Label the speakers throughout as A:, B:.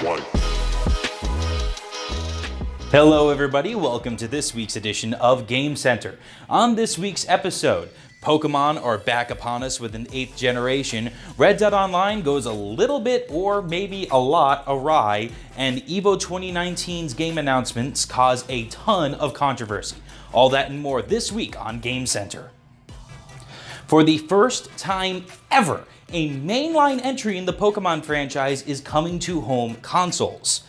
A: One.
B: Hello everybody, welcome to this week's edition of Game Center. On this week's episode, Pokemon are back upon us with an 8th generation, Red Dead Online goes a little bit or maybe a lot awry, and EVO 2019's game announcements cause a ton of controversy. All that and more this week on Game Center. For the first time ever, a mainline entry in the Pokemon franchise is coming to home consoles.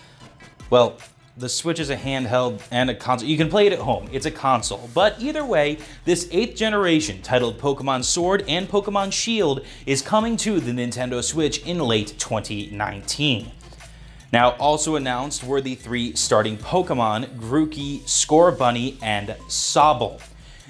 B: Well, the Switch is a handheld and a console. You can play it at home. It's a console. But either way, this 8th generation, titled Pokemon Sword and Pokemon Shield, is coming to the Nintendo Switch in late 2019. Now, also announced were the 3 starting Pokemon, Grookey, Scorbunny, and Sobble.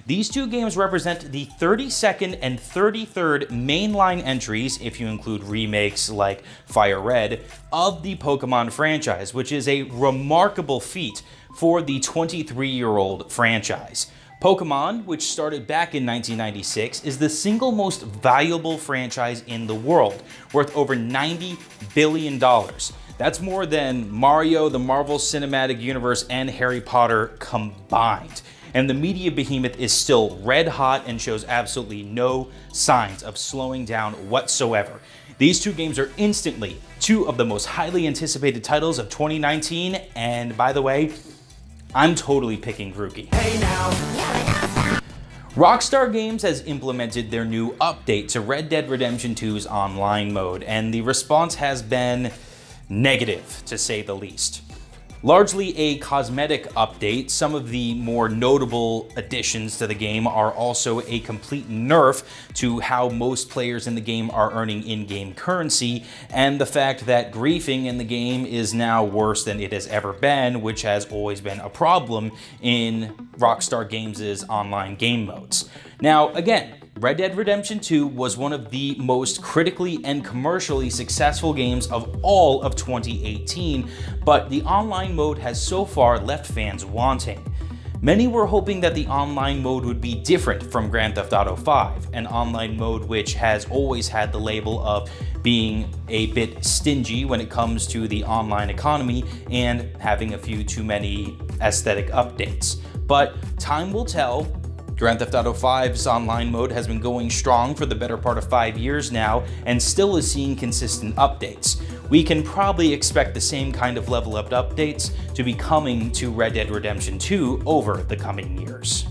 B: These 2 games represent the 32nd and 33rd mainline entries, if you include remakes like Fire Red, of the Pokemon franchise, which is a remarkable feat for the 23-year-old franchise. Pokemon, which started back in 1996, is the single most valuable franchise in the world, worth over $90 billion. That's more than Mario, the Marvel Cinematic Universe, and Harry Potter combined. And the media behemoth is still red hot and shows absolutely no signs of slowing down whatsoever. These 2 games are instantly 2 of the most highly anticipated titles of 2019, and by the way, I'm totally picking Grookey. Hey now. Rockstar Games has implemented their new update to Red Dead Redemption 2's online mode, and the response has been negative, to say the least. Largely a cosmetic update, some of the more notable additions to the game are also a complete nerf to how most players in the game are earning in-game currency, and the fact that griefing in the game is now worse than it has ever been, which has always been a problem in Rockstar Games' online game modes. Now, again, Red Dead Redemption 2 was one of the most critically and commercially successful games of all of 2018, but the online mode has so far left fans wanting. Many were hoping that the online mode would be different from Grand Theft Auto V, an online mode which has always had the label of being a bit stingy when it comes to the online economy and having a few too many aesthetic updates. But time will tell. Grand Theft Auto V's online mode has been going strong for the better part of 5 years now and still is seeing consistent updates. We can probably expect the same kind of level-up updates to be coming to Red Dead Redemption 2 over the coming years.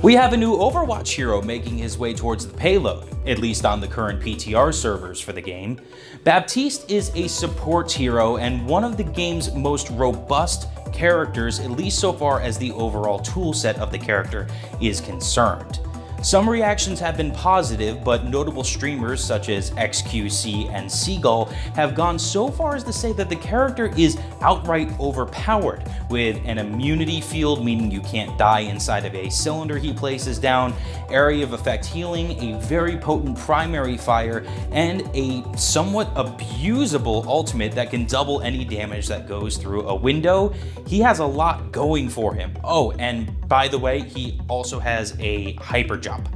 B: We have a new Overwatch hero making his way towards the payload, at least on the current PTR servers for the game. Baptiste is a support hero and one of the game's most robust characters, at least so far as the overall toolset of the character is concerned. Some reactions have been positive, but notable streamers such as XQC and Seagull have gone so far as to say that the character is outright overpowered, with an immunity field, meaning you can't die inside of a cylinder he places down, area of effect healing, a very potent primary fire, and a somewhat abusable ultimate that can double any damage that goes through a window. He has a lot going for him. Oh, and by the way, he also has a hyper jump.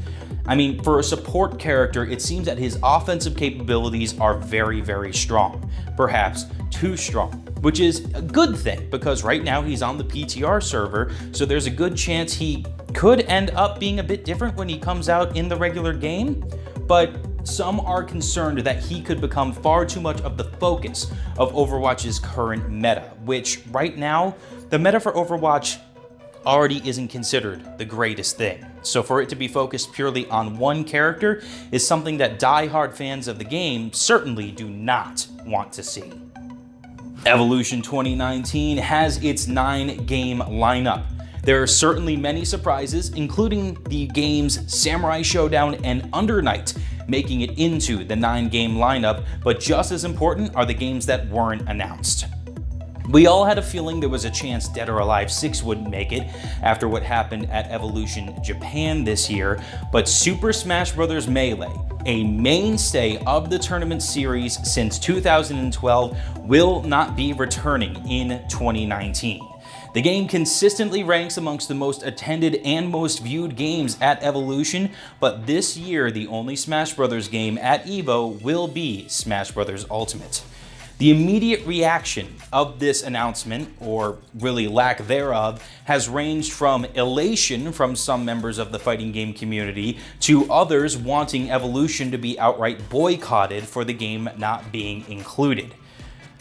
B: I mean, for a support character, it seems that his offensive capabilities are very, very strong. Perhaps too strong, which is a good thing because right now he's on the PTR server, so there's a good chance he could end up being a bit different when he comes out in the regular game. But some are concerned that he could become far too much of the focus of Overwatch's current meta, which right now, the meta for Overwatch already isn't considered the greatest thing. So for it to be focused purely on one character is something that die-hard fans of the game certainly do not want to see. Evolution 2019 has its 9-game lineup. There are certainly many surprises, including the games Samurai Showdown and Under Night making it into the 9-game lineup, but just as important are the games that weren't announced. We all had a feeling there was a chance Dead or Alive 6 wouldn't make it after what happened at Evolution Japan this year, but Super Smash Bros. Melee, a mainstay of the tournament series since 2012, will not be returning in 2019. The game consistently ranks amongst the most attended and most viewed games at Evolution, but this year the only Smash Bros. Game at EVO will be Smash Bros. Ultimate. The immediate reaction of this announcement, or really lack thereof, has ranged from elation from some members of the fighting game community to others wanting Evolution to be outright boycotted for the game not being included.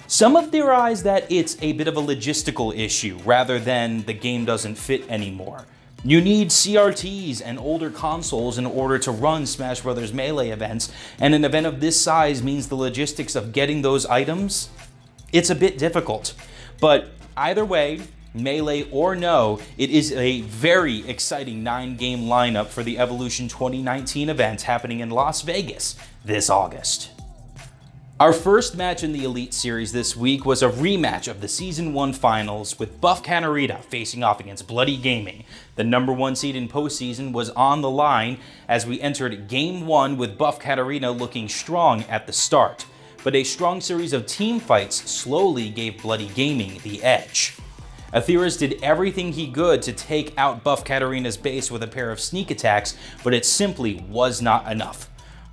B: Some have theorized that it's a bit of a logistical issue rather than the game doesn't fit anymore. You need CRTs and older consoles in order to run Smash Bros. Melee events, and an event of this size means the logistics of getting those items, it's a bit difficult. But either way, Melee or no, it is a very exciting 9-game lineup for the Evolution 2019 event happening in Las Vegas this August. Our first match in the Elite Series this week was a rematch of the Season 1 Finals with Buff Katarina facing off against Bloody Gaming. The number 1 seed in postseason was on the line as we entered Game 1 with Buff Katarina looking strong at the start. But a strong series of team fights slowly gave Bloody Gaming the edge. Atheris did everything he could to take out Buff Katarina's base with a pair of sneak attacks, but it simply was not enough.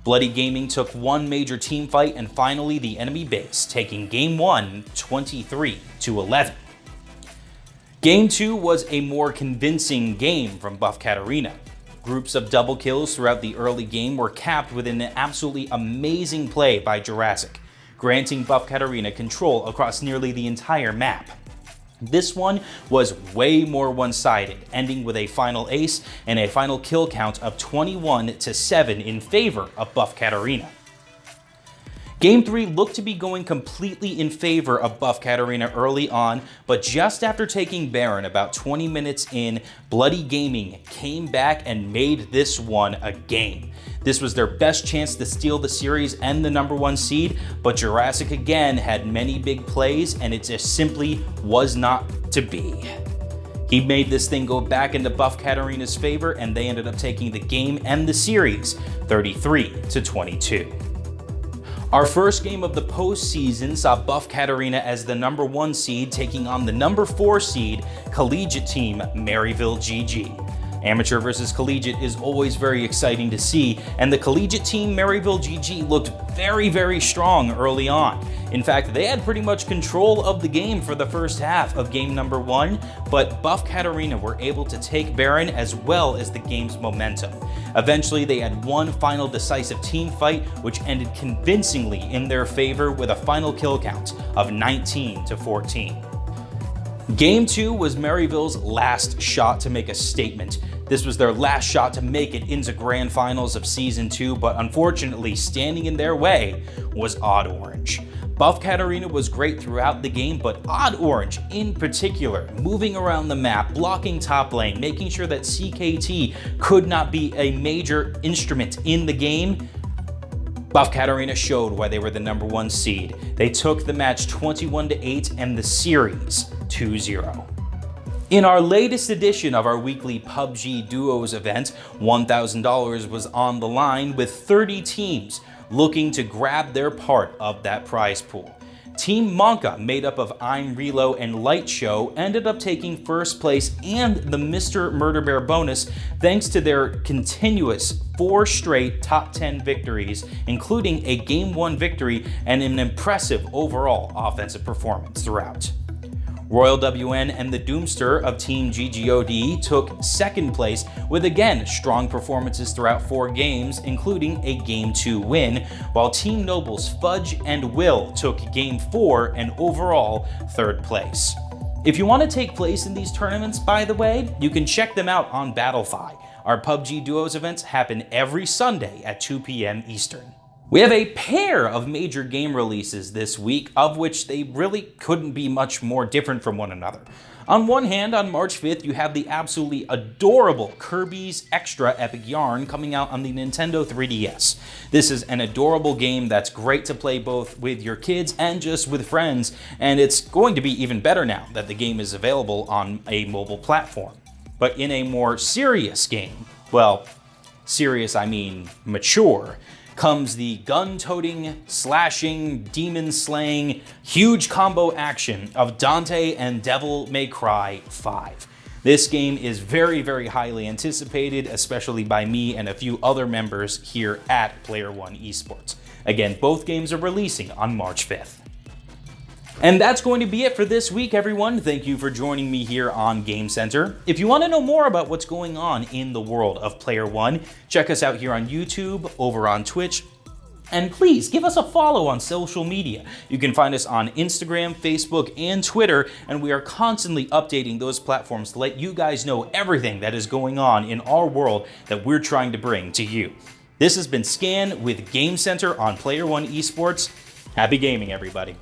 B: Bloody Gaming took one major team fight and finally the enemy base, taking Game 1 23-11. Game 2 was a more convincing game from Buff Katarina. Groups of double kills throughout the early game were capped with an absolutely amazing play by Jurassic, granting Buff Katarina control across nearly the entire map. This one was way more one-sided, ending with a final ace and a final kill count of 21-7 in favor of Buff Katarina. Game 3 looked to be going completely in favor of Buff Katarina early on, but just after taking Baron about 20 minutes in, Bloody Gaming came back and made this one a game. This was their best chance to steal the series and the number 1 seed, but Jurassic again had many big plays and it just simply was not to be. He made this thing go back into Buff Katarina's favor and they ended up taking the game and the series 33-22. Our first game of the postseason saw Buff Katarina as the number 1 seed taking on the number 4 seed collegiate team Maryville GG. Amateur versus collegiate is always very exciting to see, and the collegiate team Maryville GG looked very strong early on. In fact, they had pretty much control of the game for the first half of game number 1, but Buff Katarina were able to take Baron as well as the game's momentum. Eventually, they had one final decisive team fight, which ended convincingly in their favor with a final kill count of 19-14. Game 2 was Maryville's last shot to make a statement. This was their last shot to make it into Grand Finals of Season 2, but unfortunately standing in their way was Odd Orange. Buff Katarina was great throughout the game, but Odd Orange in particular, moving around the map, blocking top lane, making sure that CKT could not be a major instrument in the game, Buff Katarina showed why they were the number 1 seed. They took the match 21-8 and the series 2-0. In our latest edition of our weekly PUBG Duos event, $1,000 was on the line with 30 teams looking to grab their part of that prize pool. Team Monka, made up of I'm Relo and Light Show, ended up taking first place and the Mr. Murder Bear bonus thanks to their continuous 4 straight top 10 victories, including a Game 1 victory and an impressive overall offensive performance throughout. Royal WN and the Doomster of Team GGOD took second place with again strong performances throughout 4 games, including a Game 2 win, while Team Noble's Fudge and Will took Game 4 and overall 3rd place. If you want to take place in these tournaments, by the way, you can check them out on Battlefy. Our PUBG Duos events happen every Sunday at 2 p.m. Eastern. We have a pair of major game releases this week, of which they really couldn't be much more different from one another. On one hand, on March 5th, you have the absolutely adorable Kirby's Extra Epic Yarn coming out on the Nintendo 3DS. This is an adorable game that's great to play both with your kids and just with friends, and it's going to be even better now that the game is available on a mobile platform. But in a more serious game, well, serious I mean mature, comes the gun-toting, slashing, demon-slaying, huge combo action of Dante and Devil May Cry 5. This game is very highly anticipated, especially by me and a few other members here at PlayerOne Esports. Again, both games are releasing on March 5th. And that's going to be it for this week, everyone. Thank you for joining me here on Game Center. If you want to know more about what's going on in the world of PlayerOne, check us out here on YouTube, over on Twitch, and please give us a follow on social media. You can find us on Instagram, Facebook, and Twitter, and we are constantly updating those platforms to let you guys know everything that is going on in our world that we're trying to bring to you. This has been Scan with Game Center on PlayerOne Esports. Happy gaming, everybody.